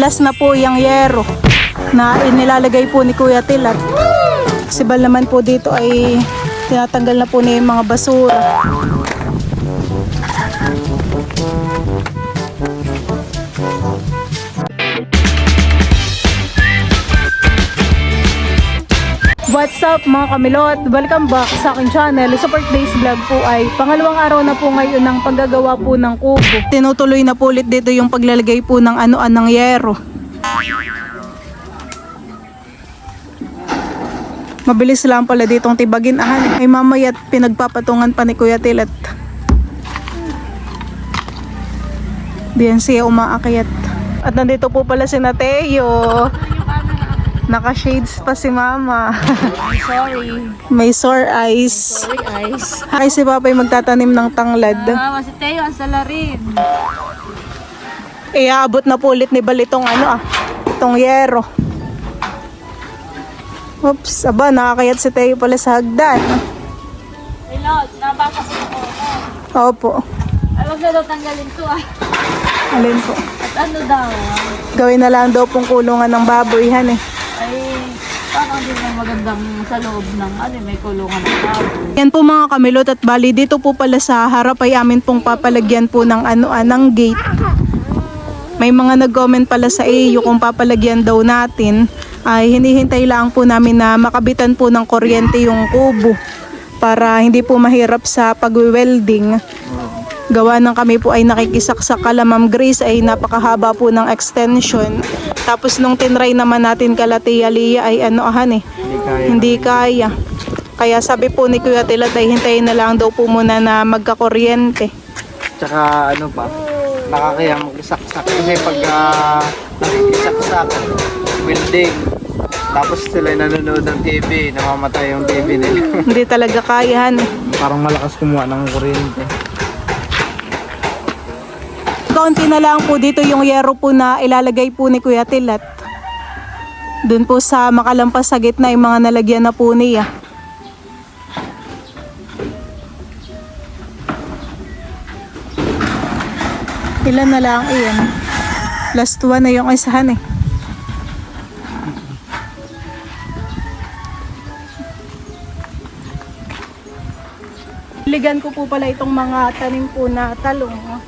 Last na po yung yero na inilalagay po ni Kuya Tilat. Sibal naman po dito ay tinatanggal na po niya yung mga basura. What's up mga kamilot? Welcome back sa aking channel. Sa Days Vlog po ay pangalawang araw na po ngayon ng paggagawa po ng kubo. Tinutuloy na po ulit dito yung paglalagay po ng ano-anong yero. Mabilis lang pala ditong tibagin. Ay mamaya pinagpapatungan pa ni Kuya Tilat. Diyan siya umaakyat. At nandito po pala si Nateo. Naka-shades pa si Mama. Sorry. May sore eyes. Sorry, eyes. Ay si Papay magtatanim ng tanglad. Mama, si Teo, ang salarin. Iaabot na po ulit ni Balitong itong yero. Oops, aba, nakakayat si Teo pala sa hagdan. Hello, nabasa ko ako. Opo. Alam na daw tanggalin to Alin po? At ano daw? Gawin na lang daw pong kulungan ng baboy, Ay, parang din na magandang sa loob ng may kulungan ng baboy. Yan po mga kamilot at bali dito po pala sa harap ay amin pong papalagyan po ng ng gate. May mga nag-comment pala sa iyo kung papalagyan daw natin ay hinihintay lang po namin na makabitan po ng kuryente yung kubo para hindi po mahirap sa pag-welding. Gawa ng kami po ay nakikisaksak kala Ma'am Grace ay napakahaba po ng extension. Tapos nung tinry naman natin kala Tia Lia ay hindi kaya. Kaya sabi po ni Kuya Tilat ay hintayin na lang daw po muna na magkakuryente. Tsaka nakakaya magsaksak kasi pag nakikisaksak building tapos sila nanonood ng TV, namamatay yung TV nila. Hindi talaga kaya Parang malakas kumuha ng kuryente. Kaunti na lang po dito yung yero po na ilalagay po ni Kuya Tilat. Doon po sa makalampas sa gitna yung mga nalagyan na po niya. Ilan na lang iyan. Last one na yung isahan Ligan ko po pala itong mga tanim po na talong.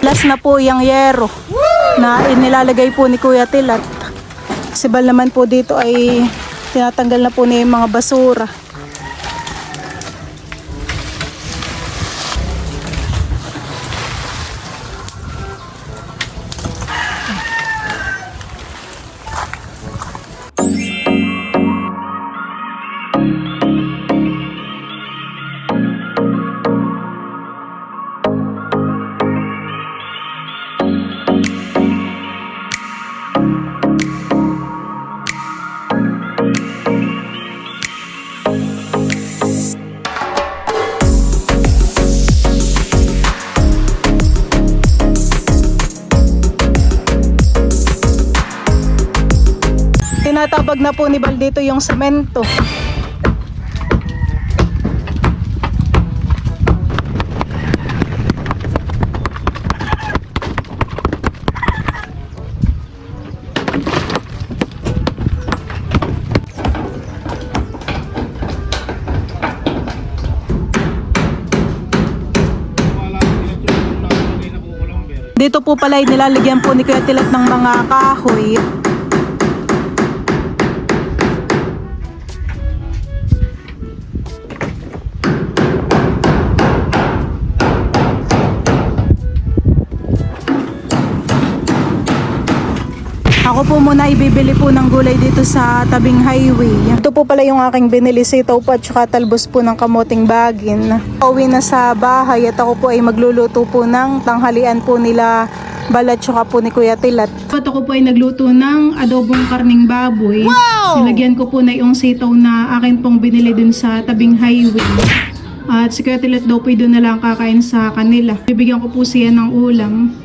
Last na po yung yero na inilalagay po ni Kuya Tilat. Sibal naman po dito ay tinatanggal na po niya yung mga basura. Tinatabag na po ni Bal dito yung semento. Dito po pala ay nilalagyan po ni Kuya Tilat ng mga kahoy. Ako po muna ibibili po ng gulay dito sa tabing highway. Ito po pala yung aking binili, sitaw po at saka talbos po ng kamoting bagin. Pauwi na sa bahay at ako po ay magluluto po ng tanghalian po nila Bal at saka po ni Kuya Tilat. At ako po ay nagluto ng adobong karning baboy. Wow! Nilagyan ko po na yung sitaw na akin pong binili dun sa tabing highway. At si Kuya Tilat daw po doon na lang kakain sa kanila. Bibigyan ko po siya ng ulam.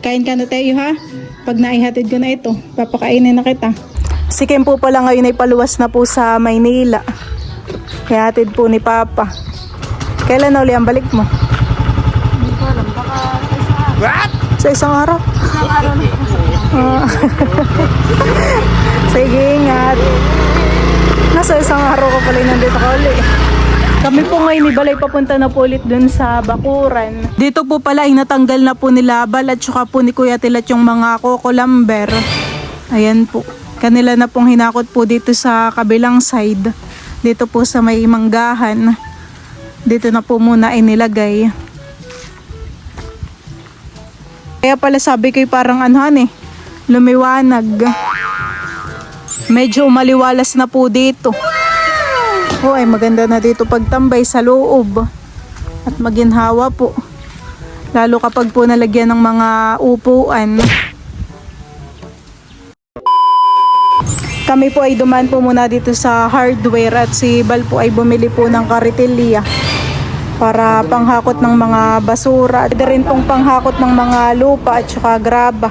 Kain ka na tayo ha. Pag naihatid ko na ito, papakainin na kita. Si Kim po pala ngayon ay paluwas na po sa Maynila. Ihatid po ni Papa. Kailan na uli ang balik mo? Hindi ko alam, baka Sa isang araw? isang araw na po. Sige, ingat. Nasa isang araw ko pala nandito ka uli. Kami po ngayon ni Balay papunta na po ulit dun sa Bakuran. Dito po pala ay natanggal na po nila Bal at saka po ni Kuya Tilat yung mga kokolamber. Ayan po. Kanila na pong hinakot po dito sa kabilang side. Dito po sa may manggahan. Dito na po muna inilagay. Kaya pala sabi ko parang anuhan lumiwanag. Medyo umaliwalas na po dito. Oh, ay maganda na dito pagtambay sa loob. At maginhawa po. Lalo kapag po nalagyan ng mga upuan. Kami po ay dumaan po muna dito sa hardware at si Bal po ay bumili po ng karitilya para panghakot ng mga basura. At rin pong panghakot ng mga lupa at saka graba.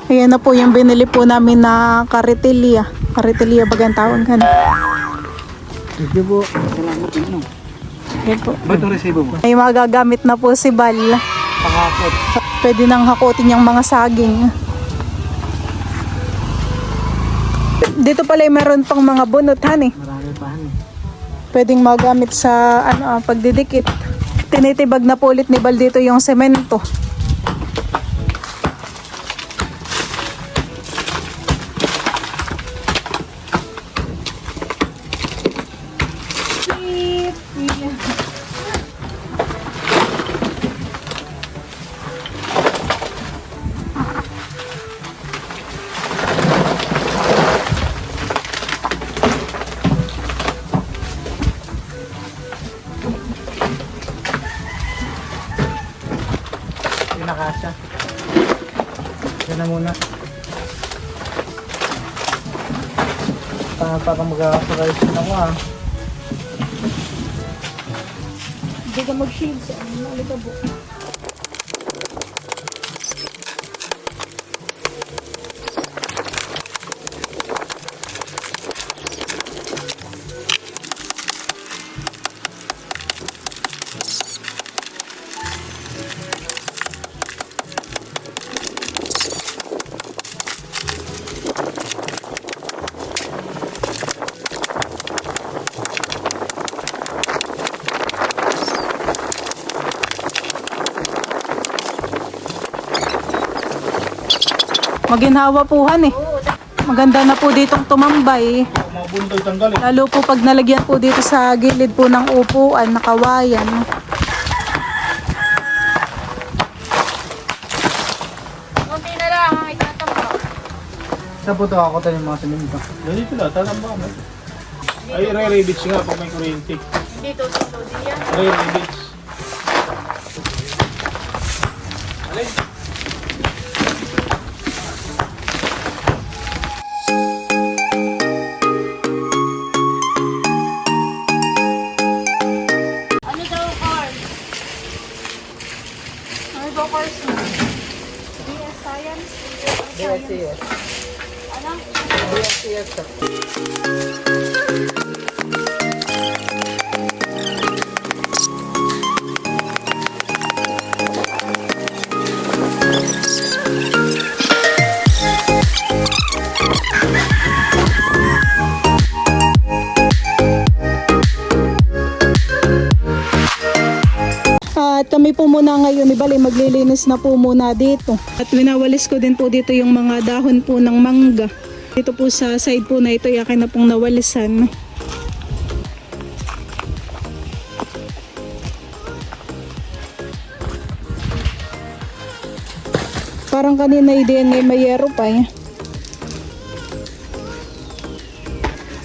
Ayan na po yung binili po namin na karitilya. Karitilya bagang tawag ka na. Thank you po. Salamat po. Ayan po. Ba't ang resibo mo? May magagamit na po si Bal. Pakakot. Pwede nang hakutin yung mga saging. Dito pala meron pang mga bunot Marami pa pwedeng magamit sa pagdidikit. Tinitibag na po ulit ni Bal dito yung semento. Pinakasya. Yan na muna. Para mag-surprise na ako Hindi ka mag-shield sa alikabo. Maginhawa po Maganda na po ditong tumambay. Mga bundoy tanggalin. Lalo po pag nalagyan po dito sa gilid po ng upuan, nakawayan. Kunti na lang ang itatamba. Saan po ito ako tayo yung mga siminto? Ganito lang, tatamba mo. Ay, re-rebits nga pag may kuryente. Dito, dito, diyan. Re-rebits. Alin? Ano daw course? Ano daw course mo? BS Science? BSCS. Ano? BSCS. At kami po muna ngayon ni Bali maglilinis na po muna dito. At winawalis ko din po dito yung mga dahon po ng mangga. Dito po sa side po na ito, yakin na pong nawalisan. Parang kanina idean may mayero pa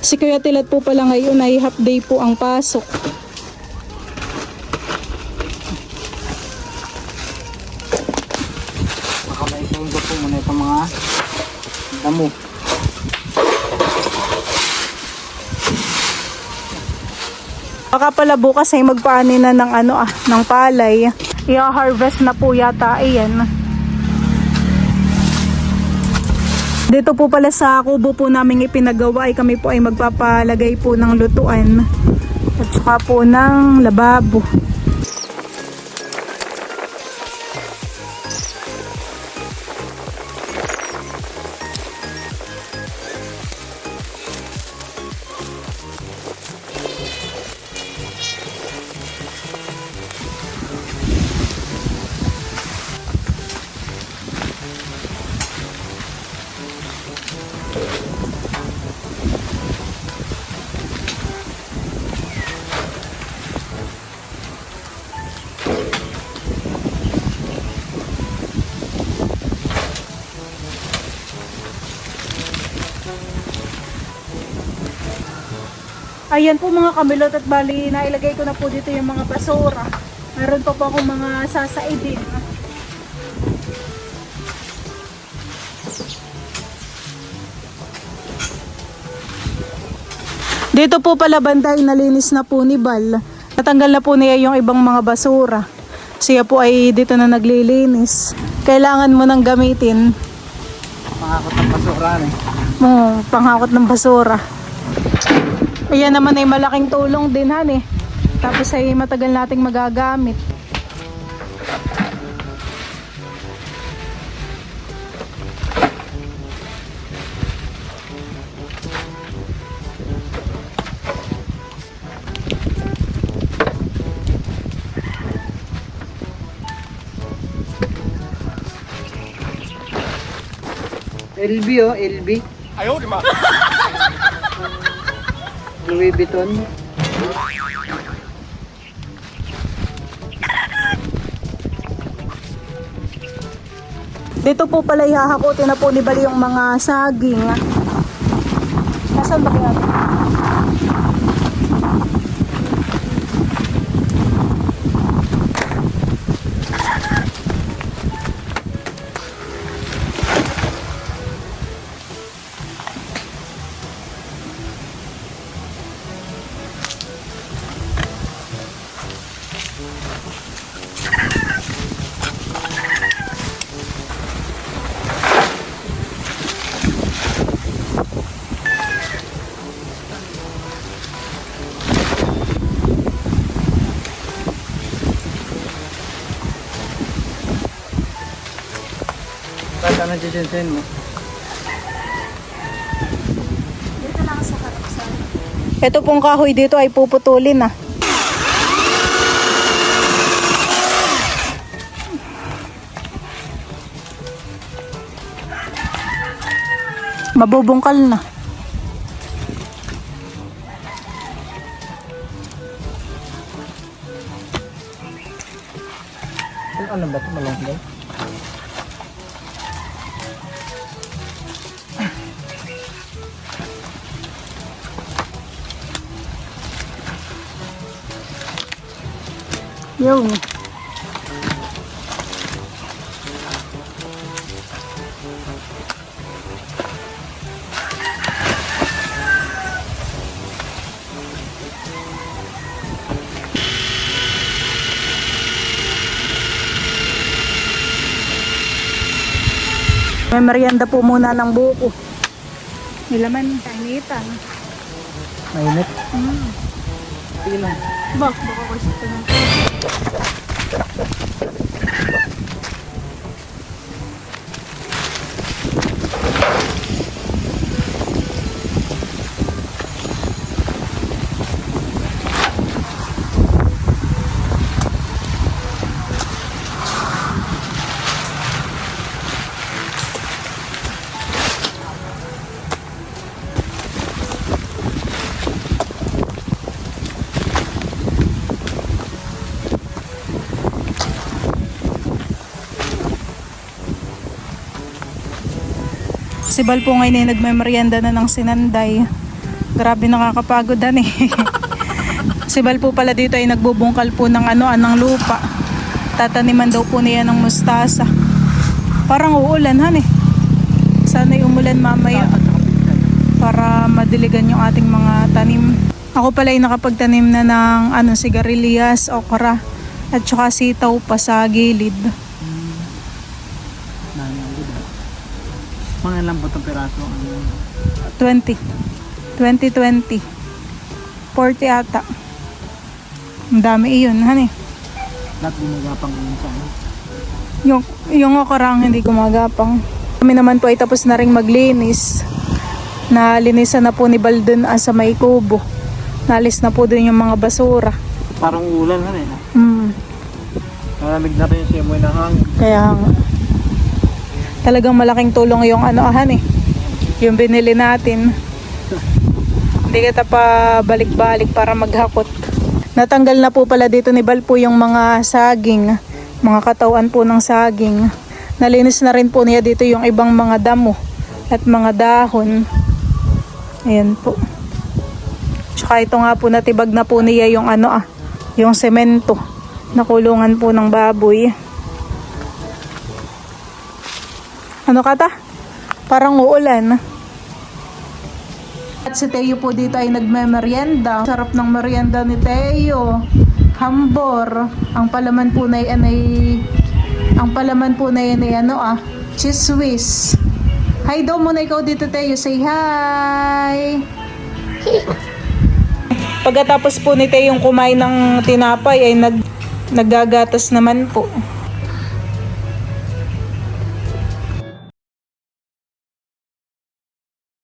Si Kuya Tilat po pala ngayon ay half day po ang pasok. Makamaisong ko po muna itong mga damo. Baka pala bukas ay magpaani na ng ng palay. I-harvest na po yata ayan. Dito po pala sa kubo po namin ipinagawa ay kami po ay magpapalagay po ng lutuan at saka po ng lababo. Ayan po mga kamilot at bali nailagay ko na po dito yung mga basura. Meron pa po akong mga sasaidin. Dito po pala banda ay nalinis na po ni Bal. Natanggal na po niya yung ibang mga basura. Siya po ay dito na naglilinis. Kailangan mo nang gamitin. Pangakot ng basura eh. Panghakot ng basura. Ayan naman ay malaking tulong din han eh. Tapos ay matagal nating magagamit. LB oh, LB. Ayaw, di ba? Louis Vuitton. Dito po pala ihahakutin na po ni Bali yung mga saging. Nasaan ba kaya? Kahit ano dyan mo. Ito pong kahoy dito ay puputulin na. Mabubungkal na. Ano ba ito? Malunggay? Yung. May merienda po muna ng buko. Nilaman, kainitan. Mainit. Sige lang. Baka kasi ito na. Si Bal po ngayon ay nagmemerienda na ng sinanday. Grabe nakakapagod dan eh. Si Bal po pala dito ay nagbubungkal po ng ng lupa. Tataniman daw po niya ng mustasa. Parang uulan han eh. Sana'y umulan mamaya para madiligan yung ating mga tanim. Ako pala ay nakapagtanim na ng sigarilyas, okra, at saka sitaw pa sa gilid. Mga lang po itong piraso? 20. 20. 40 ata. Ang dami iyon, hani. Lahat gumagapang yun sa ano. Yung okra ang hindi gumagapang. Kami naman po ay tapos na ring maglinis. Nalinisan na po ni Baldon sa may kubo. Nalis na po dun yung mga basura. Parang ulan na rin. Malamig na rin yung simoy ng hangin. Kaya nga. Talagang malaking tulong yung yung binili natin. Hindi kita pa balik-balik para maghakot. Natanggal na po pala dito ni Bal po yung mga saging, mga katawan po ng saging. Nalinis na rin po niya dito yung ibang mga damo at mga dahon. Ayan po. Tsaka ito nga po natibag na po niya yung yung semento na kulungan po ng baboy. Ano kata? Parang uulan. At si Teo po dito ay nagme-merienda. Sarap ng merienda ni Teo. Hambor. Ang palaman po na yan ay cheese whiz. Hi daw muna ikaw dito, Teo. Say hi. Pagkatapos po ni Teo yung kumain ng tinapay ay naggagatas naman po.